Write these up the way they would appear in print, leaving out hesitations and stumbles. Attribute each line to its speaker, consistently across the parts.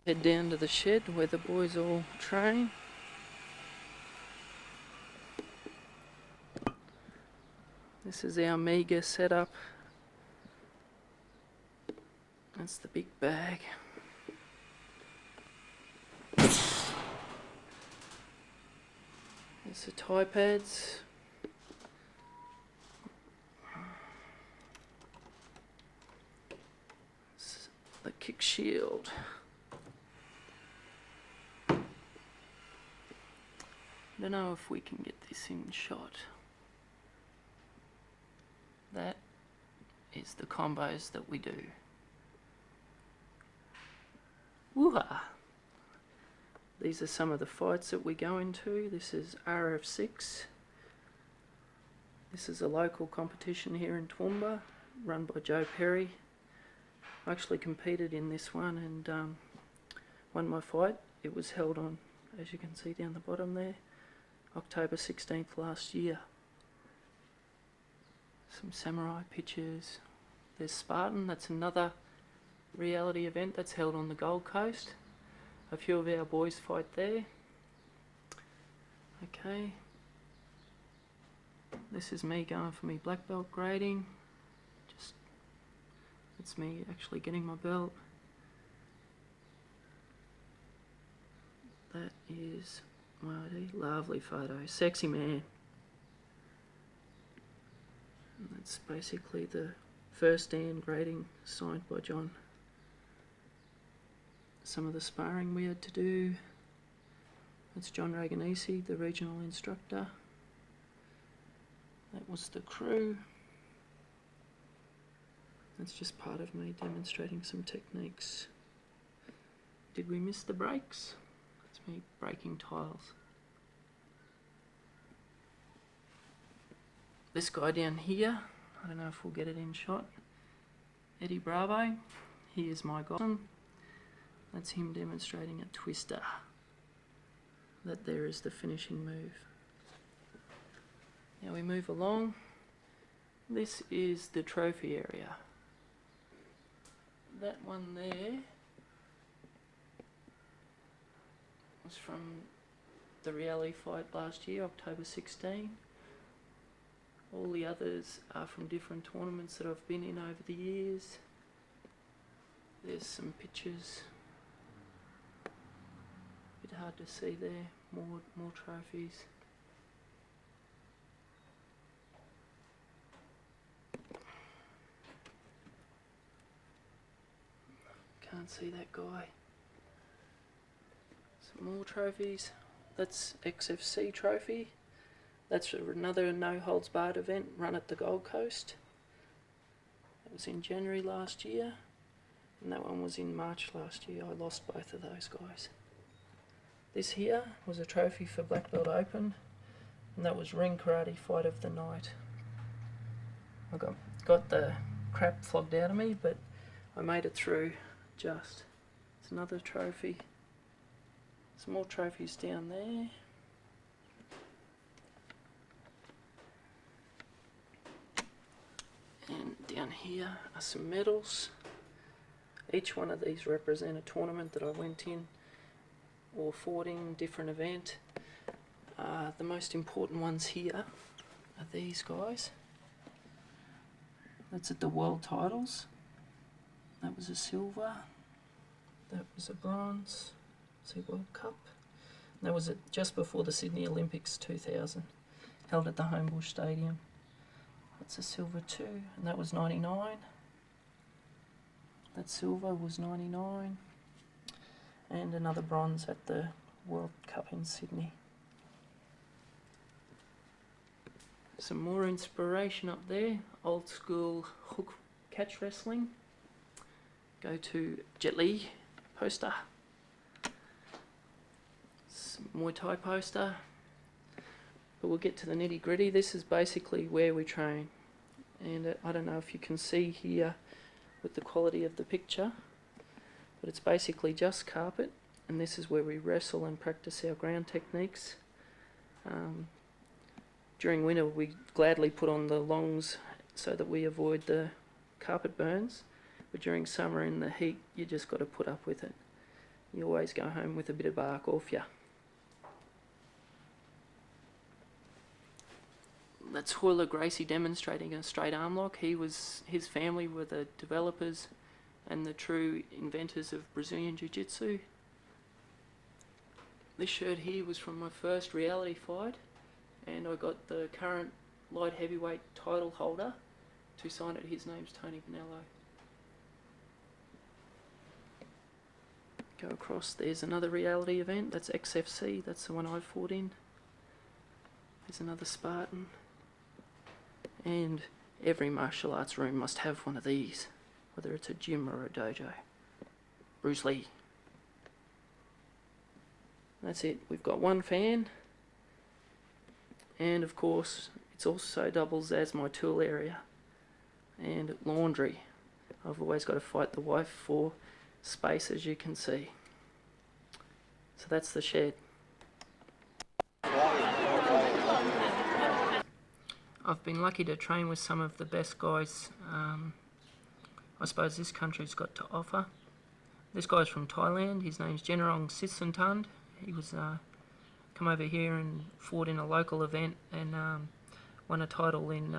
Speaker 1: Head down to the shed where the boys all train. This is our meagre setup. That's the big bag. There's the tie pads. The kick shield. I don't know if we can get this in shot. That is the combos that we do. Woo-ha! These are some of the fights that we go into. This is RF6. This is a local competition here in Toowoomba, run by Joe Perry. I actually competed in this one and won my fight. It was held on, as you can see down the bottom there, October 16th last year. Some samurai pictures. There's Spartan, that's another reality event that's held on the Gold Coast. A few of our boys fight there. Okay. This is me going for me black belt grading. It's me actually getting my belt. That is Marty. Lovely photo. Sexy man. And that's basically the first Dan grading signed by John. Some of the sparring we had to do. That's John Raganisi, the regional instructor. That was the crew. That's just part of me demonstrating some techniques. Did we miss the brakes? That's me breaking tiles. This guy down here, I don't know if we'll get it in shot. Eddie Bravo, he is my godson. That's him demonstrating a twister. That there is the finishing move. Now we move along. This is the trophy area. That one there was from the reality fight last year, October 16. All the others are from different tournaments that I've been in over the years. There's some pictures. Bit hard to see there. More trophies. Can't see that guy. Some more trophies. That's XFC trophy. That's another no holds barred event run at the Gold Coast. That was in January last year, and that one was in March last year. I lost both of those guys. This here was a trophy for Black Belt Open, and that was ring karate fight of the night. I got the crap flogged out of me, but I made it through just. It's another trophy. Some more trophies down there. And down here are some medals. Each one of these represent a tournament that I went in or fought in, different event. The most important ones here are these guys. That's at the world titles. That was a silver. That was a bronze. It's a World Cup. That was just before the Sydney Olympics 2000, held at the Homebush Stadium. That's a silver too, and that was 99. That silver was 99. And another bronze at the World Cup in Sydney. Some more inspiration up there. Old school hook catch wrestling. Go to Jet Li poster. Some Muay Thai poster. But we'll get to the nitty gritty. This is basically where we train. And I don't know if you can see here with the quality of the picture, but it's basically just carpet, and this is where we wrestle and practice our ground techniques. During winter we gladly put on the longs so that we avoid the carpet burns, but during summer in the heat you just got to put up with it. you always go home with a bit of bark off you. That's Hoyler Gracie demonstrating a straight arm lock. His family were the developers and the true inventors of Brazilian Jiu-Jitsu. This shirt here was from my first reality fight, and I got the current light heavyweight title holder to sign it. His name's Tony Bonello. Go across, there's another reality event, that's XFC, that's the one I fought in. There's another Spartan. And every martial arts room must have one of these, whether it's a gym or a dojo. Bruce Lee. That's it, we've got one fan, and of course it also doubles as my tool area. And laundry. I've always got to fight the wife for space, as you can see. So that's the shed. I've been lucky to train with some of the best guys I suppose this country's got to offer. This guy's from Thailand, his name's Generong Sitsantand. He was come over here and fought in a local event and won a title in,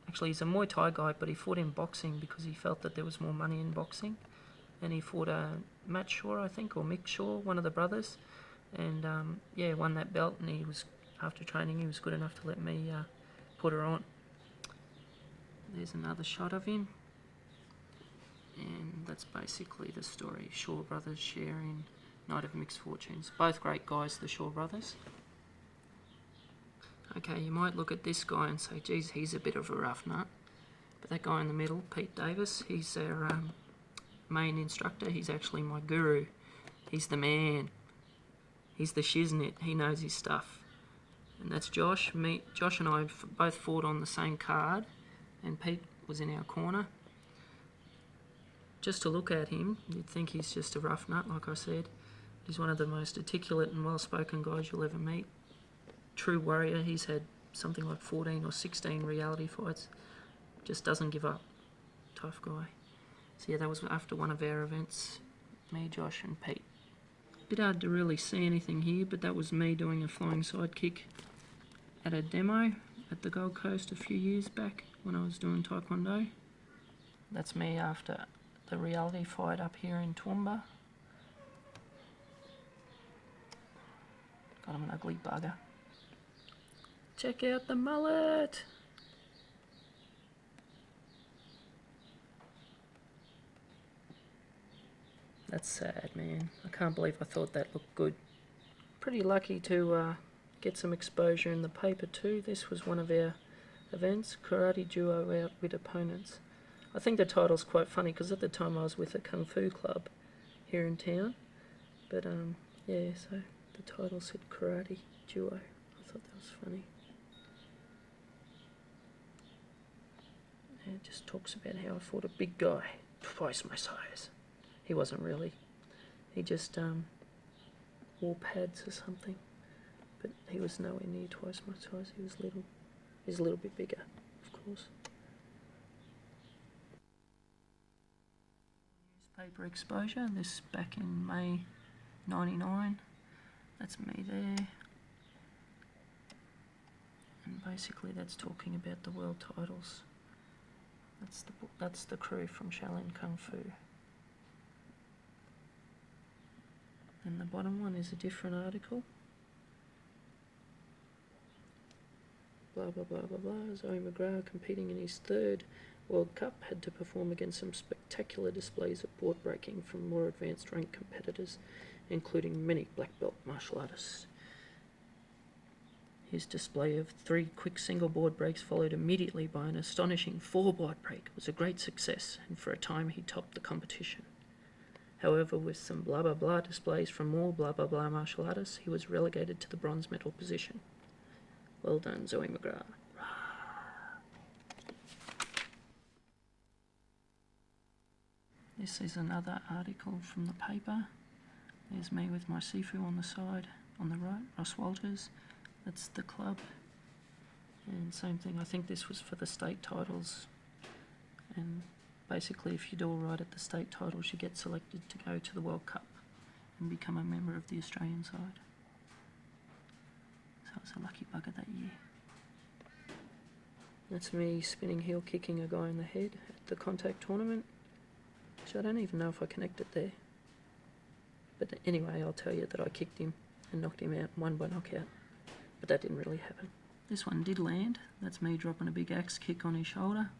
Speaker 1: actually he's a Muay Thai guy, but he fought in boxing because he felt that there was more money in boxing. And he fought Matt Shaw, I think, or Mick Shaw, one of the brothers, and yeah, won that belt. And he was, after training, he was good enough to let me put her on. There's another shot of him, and that's basically the story. Shaw brothers sharing Night of Mixed Fortunes. Both great guys, the Shaw brothers. Okay, you might look at this guy and say, geez, he's a bit of a rough nut. But that guy in the middle, Pete Davis, he's their main instructor. He's actually my guru. He's the man. He's the shiznit. He knows his stuff. And that's Josh. Josh and I both fought on the same card, and Pete was in our corner. Just to look at him, you'd think he's just a rough nut, like I said. He's one of the most articulate and well-spoken guys you'll ever meet. True warrior. He's had something like 14 or 16 reality fights. Just doesn't give up. Tough guy. So yeah, that was after one of our events. Me, Josh and Pete. Bit hard to really see anything here, but that was me doing a flying side kick at a demo at the Gold Coast a few years back when I was doing Taekwondo. That's me after the reality fight up here in Toowoomba. God, I'm an ugly bugger. Check out the mullet! That's sad, man. I can't believe I thought that looked good. Pretty lucky to get some exposure in the paper too. This was one of our events, karate duo outwit opponents. I think the title's quite funny because at the time I was with a kung fu club here in town. But yeah, so the title said karate duo. I thought that was funny. And it just talks about how I fought a big guy, twice my size. He wasn't really. He just wore pads or something. But he was nowhere near twice my size. He was little. He's a little bit bigger, of course. Newspaper exposure. This back in May '99. That's me there. And basically that's talking about the world titles. That's the crew from Shaolin Kung Fu. And the bottom one is a different article. Blah, blah, blah, blah, blah. Zowie McGrath, competing in his third World Cup, had to perform against some spectacular displays of board breaking from more advanced ranked competitors, including many black belt martial artists. His display of 3 quick single board breaks followed immediately by an astonishing 4 board break. It was a great success, and for a time he topped the competition. However, with some blah blah blah displays from more blah blah blah martial artists, he was relegated to the bronze medal position. Well done, Zowie McGrath. This is another article from the paper. There's me with my Sifu on the side, on the right, Ross Walters. That's the club. And same thing, I think this was for the state titles. And basically, if you do all right at the state titles, you get selected to go to the World Cup. and become a member of the Australian side. So I was a lucky bugger that year. That's me spinning heel kicking a guy in the head at the contact tournament. So I don't even know if I connected there. But anyway, I'll tell you that I kicked him and knocked him out, won by knockout. But that didn't really happen. This one did land. That's me dropping a big axe kick on his shoulder.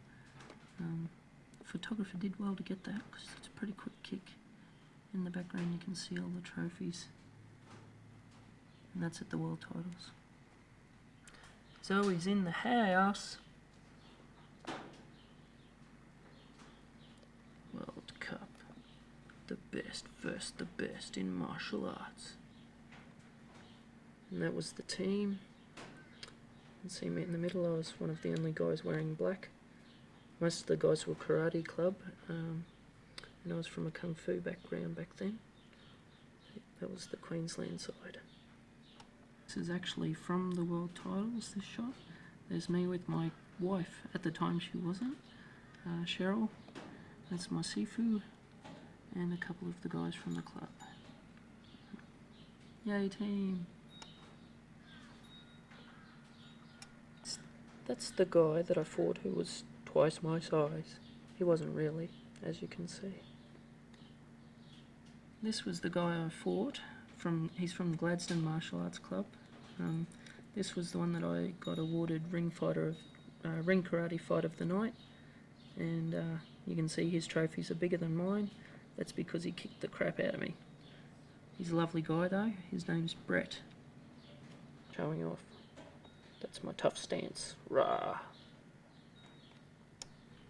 Speaker 1: The photographer did well to get that because it's a pretty quick kick. In the background you can see all the trophies. And that's at the world titles. Zowie's in the house. World Cup. The best versus the best in martial arts. And that was the team. You can see me in the middle. I was one of the only guys wearing black. Most of the guys were karate club, and I was from a kung fu background back then. That was the Queensland side. This is actually from the world titles, this shot. There's me with my wife, at the time she wasn't, Cheryl. That's my Sifu, and a couple of the guys from the club. Yay team! That's the guy that I fought who was twice my size. He wasn't really, as you can see. This was the guy I fought. He's from the Gladstone Martial Arts Club. This was the one that I got awarded ring karate fight of the night. And you can see his trophies are bigger than mine. That's because he kicked the crap out of me. He's a lovely guy though. His name's Brett. Showing off. That's my tough stance. Rah!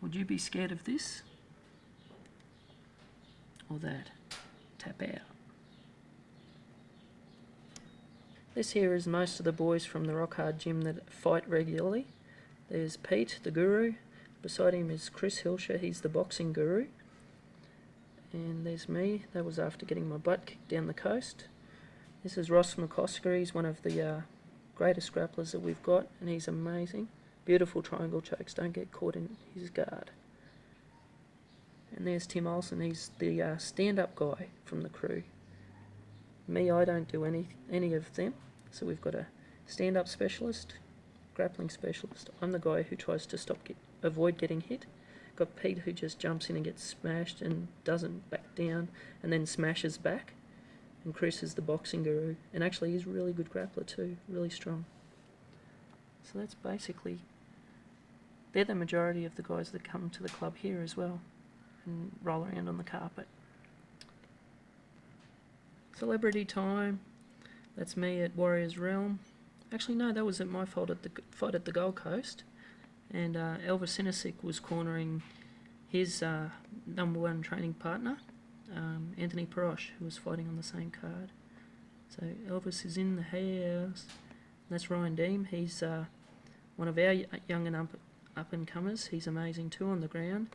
Speaker 1: Would you be scared of this? Or that? Tap out. This here is most of the boys from the Rock Hard gym that fight regularly. There's Pete, the guru. Beside him is Chris Hilscher, he's the boxing guru. And there's me. That was after getting my butt kicked down the coast. This is Ross McCosker. He's one of the greatest grapplers that we've got, and he's amazing. Beautiful triangle chokes, don't get caught in his guard. And there's Tim Olsen, he's the stand-up guy from the crew. Me, I don't do any of them. So we've got a stand-up specialist, grappling specialist. I'm the guy who tries to avoid getting hit. Got Pete who just jumps in and gets smashed and doesn't back down and then smashes back. And Chris is the boxing guru, and actually he's a really good grappler too, really strong. So that's basically, they're the majority of the guys that come to the club here as well and roll around on the carpet. Celebrity time. That's me at Warriors Realm. Actually no, that was at my fault at the fight at the Gold Coast, and Elvis Sinisic was cornering his #1 training partner, Anthony Perosh, who was fighting on the same card. So Elvis is in the house. That's Ryan Deem. He's one of our young and up and comers. He's amazing too on the ground,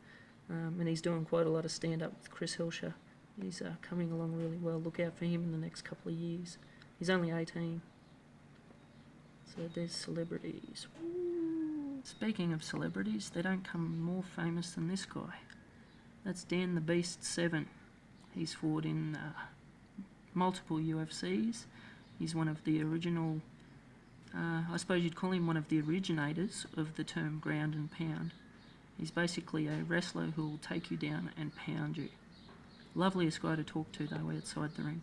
Speaker 1: and he's doing quite a lot of stand up with Chris Hilscher. He's coming along really well. Look out for him in the next couple of years. He's only 18. So there's celebrities. Woo. Speaking of celebrities, they don't come more famous than this guy. That's Dan the Beast 7. He's fought in multiple UFCs. He's one of the original, I suppose you'd call him one of the originators of the term ground and pound. He's basically a wrestler who will take you down and pound you. Loveliest guy to talk to though outside the ring.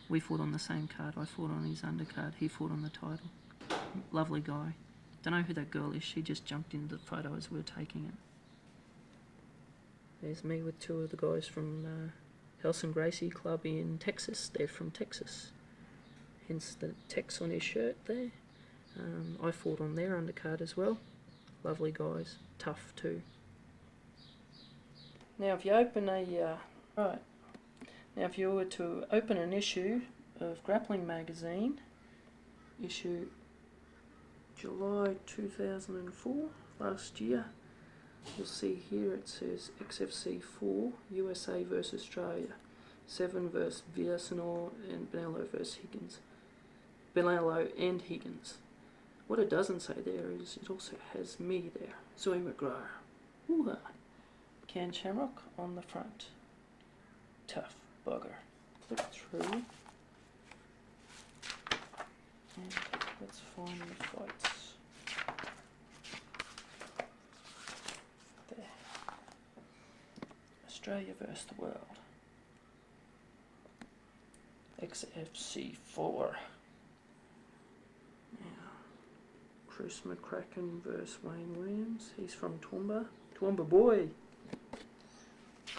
Speaker 1: We fought on the same card. I fought on his undercard. He fought on the title. Lovely guy. Don't know who that girl is. She just jumped into the photo as we were taking it. There's me with two of the guys from Helson Gracie Club in Texas. They're from Texas. Hence the Tex on his shirt there. I fought on their undercard as well. Lovely guys. Tough too. Now if you open Now if you were to open an issue of Grappling Magazine, issue July 2004, last year, you'll see here it says XFC 4, USA vs Australia, 7 vs Villasenor and Benello vs Higgins. Benello and Higgins. What it doesn't say there is it also has me there, Zowie McGrath. Woo-ha. Ken Shamrock on the front. Tough bugger. flip through and let's find the fights. There. Australia versus the world. XFC4. Now, Chris McCracken versus Wayne Williams. He's from Toowoomba. Toowoomba boy.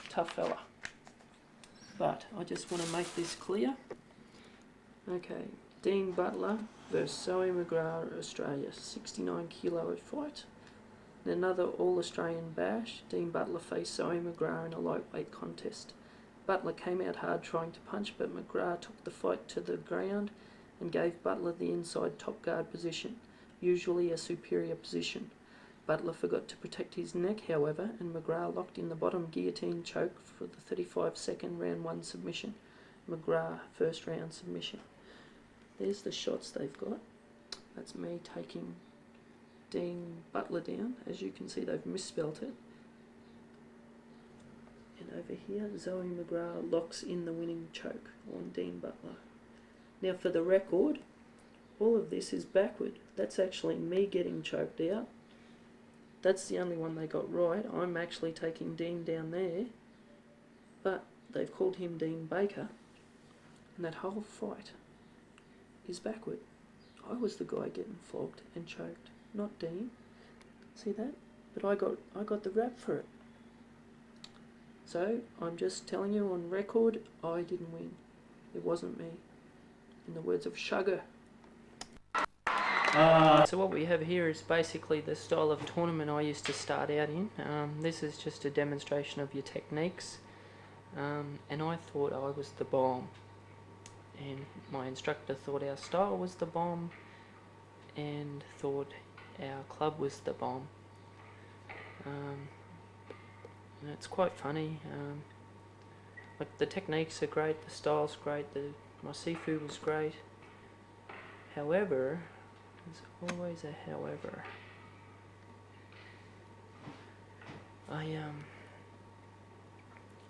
Speaker 1: Tough fella. But I just want to make this clear. Okay, Dean Butler versus Zowie McGrath, Australia. 69 kilo fight. In another All-Australian bash, Dean Butler faced Zowie McGrath in a lightweight contest. Butler came out hard trying to punch, but McGrath took the fight to the ground and gave Butler the inside top guard position, usually a superior position. Butler forgot to protect his neck, however, and McGrath locked in the bottom guillotine choke for the 35-second round 1 submission. McGrath first round submission. There's the shots they've got. That's me taking Dean Butler down. As you can see, they've misspelt it. And over here, Zowie McGrath locks in the winning choke on Dean Butler. Now for the record, all of this is backward. That's actually me getting choked out. That's the only one they got right. I'm actually taking Dean down there, but they've called him Dean Baker, and that whole fight is backward. I was the guy getting flogged and choked, not Dean. See that? But I got the rap for it. So I'm just telling you on record, I didn't win. It wasn't me. In the words of Sugar. So what we have here is basically the style of tournament I used to start out in. This is just a demonstration of your techniques. And I thought I was the bomb. And my instructor thought our style was the bomb. And thought our club was the bomb. And it's quite funny. Like the techniques are great, the style's great, my seafood was great. However, there's always a however. I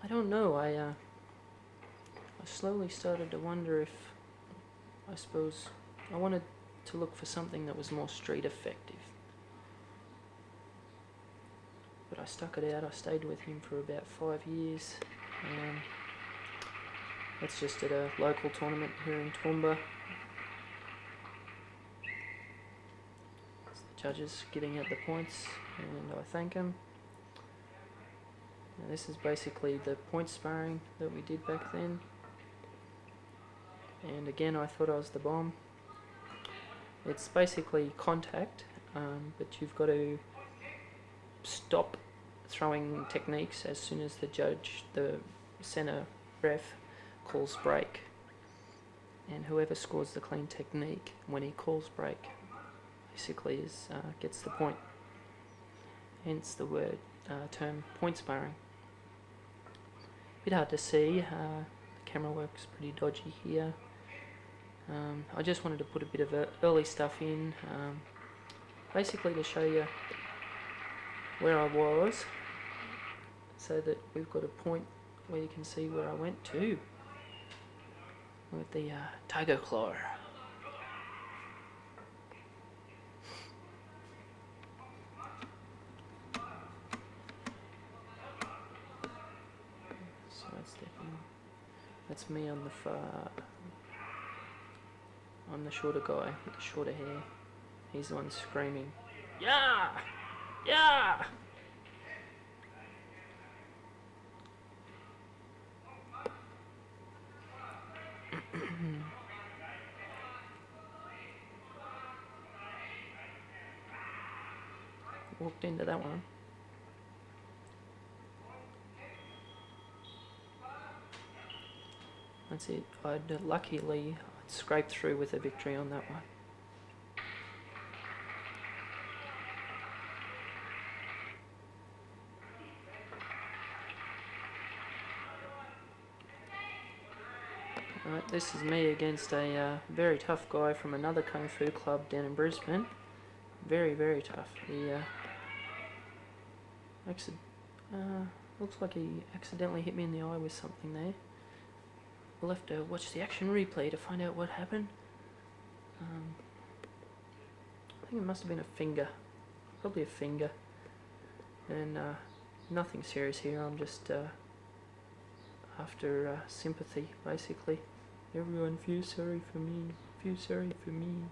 Speaker 1: don't know. I slowly started to wonder if, I suppose, I wanted to look for something that was more street effective. But I stuck it out. I stayed with him for about 5 years. That's just at a local tournament here in Toowoomba. The judges giving out the points, and I thank them. Now this is basically the point sparring that we did back then. And again, I thought I was the bomb. It's basically contact, but you've got to stop throwing techniques as soon as the centre ref calls break, and whoever scores the clean technique when he calls break basically gets the point. Hence the term point sparring. Bit hard to see. The camera work's pretty dodgy here. I just wanted to put a bit of early stuff in, basically to show you where I was, so that we've got a point where you can see where I went to with the tiger claw. So that's me on the far. I'm the shorter guy with the shorter hair. He's the one screaming, "Yeah! Yeah!" Walked into that one. That's it. Luckily I'd scraped through with a victory on that one. Alright, this is me against a very tough guy from another Kung Fu club down in Brisbane. Very, very tough. He looks like he accidentally hit me in the eye with something there. we'll have to watch the action replay to find out what happened. I think it must have been a finger, probably a finger, and nothing serious here. I'm just after sympathy, basically. Everyone feel sorry for me, feel sorry for me.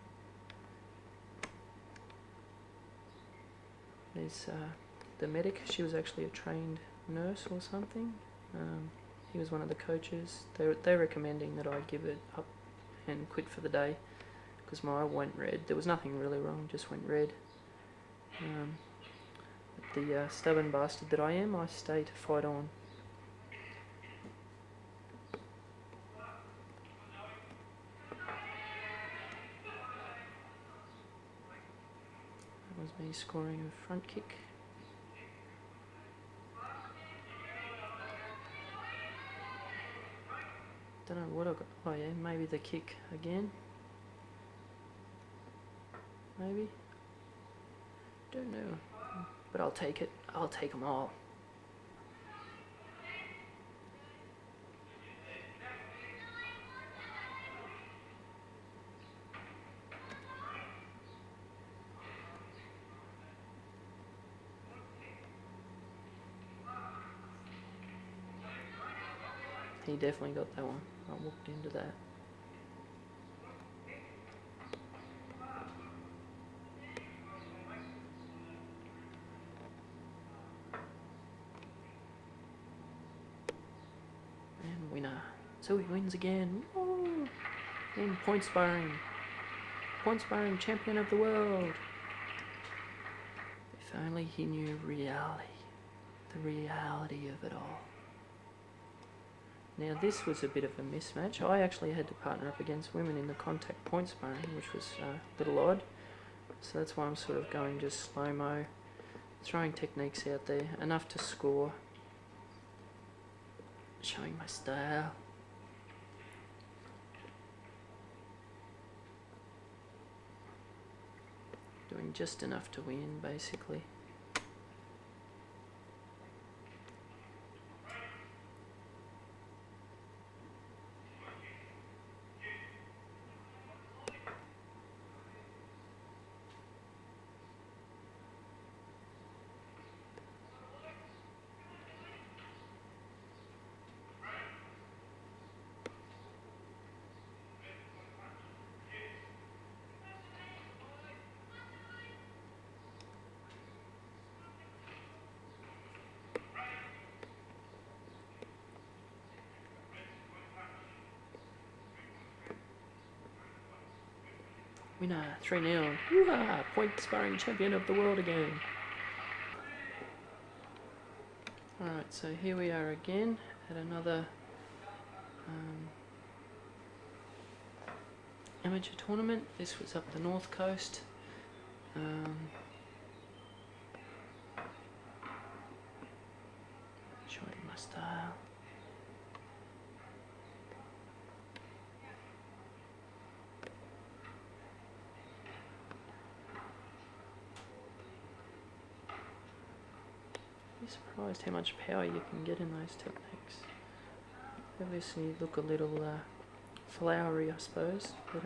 Speaker 1: There's the medic. She was actually a trained nurse or something. He was one of the coaches. They're recommending that I give it up and quit for the day because my eye went red. There was nothing really wrong, just went red. The stubborn bastard that I am, I stay to fight on. That was me scoring a front kick. Don't know what I got. Oh yeah, maybe the kick again. Maybe. Don't know. But I'll take it. I'll take them all. He definitely got that one. I walked into that. And winner. Zowie wins again. Woo! In point sparring. Point sparring champion of the world. If only he knew reality. The reality of it all. Now this was a bit of a mismatch. I actually had to partner up against women in the contact point sparring, which was a little odd. So that's why I'm sort of going just slow-mo, throwing techniques out there, enough to score. Showing my style. Doing just enough to win, basically. Winner, 3-0. Woo-ha! Point sparring champion of the world again. Alright, so here we are again at another amateur tournament. This was up the north coast. Showing my style. Be surprised how much power you can get in those techniques. Obviously look a little flowery, I suppose, but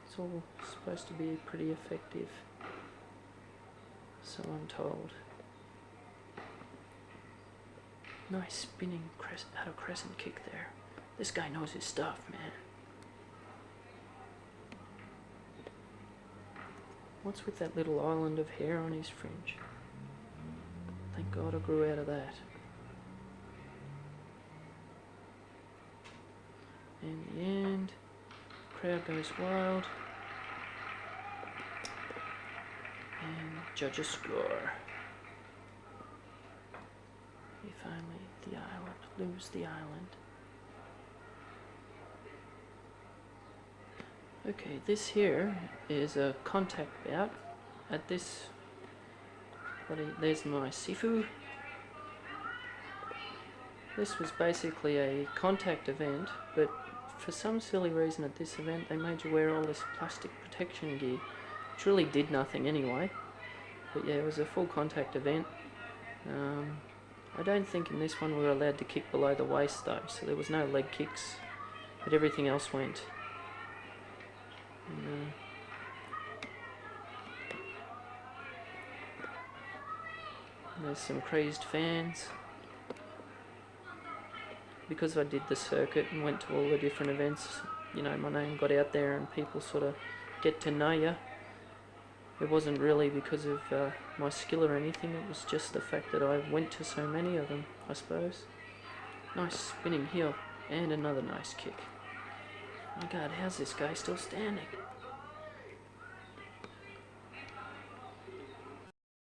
Speaker 1: it's all supposed to be pretty effective, so I'm told. Nice spinning out of crescent kick there. This guy knows his stuff, man. What's with that little island of hair on his fringe? Thank God I grew out of that. In the end, crowd goes wild. And judges score. If only the island, lose the island. Okay, this here is a contact bout. At this, there's my Sifu. This was basically a contact event, but for some silly reason at this event they made you wear all this plastic protection gear, which really did nothing anyway. But yeah, it was a full contact event. I don't think in this one we were allowed to kick below the waist though, so there was no leg kicks, but everything else went. And, there's some creased fans. Because I did the circuit and went to all the different events, you know, my name got out there and people sort of get to know you. It wasn't really because of my skill or anything, it was just the fact that I went to so many of them, I suppose. Nice spinning heel and another nice kick. Oh my god, how's this guy still standing?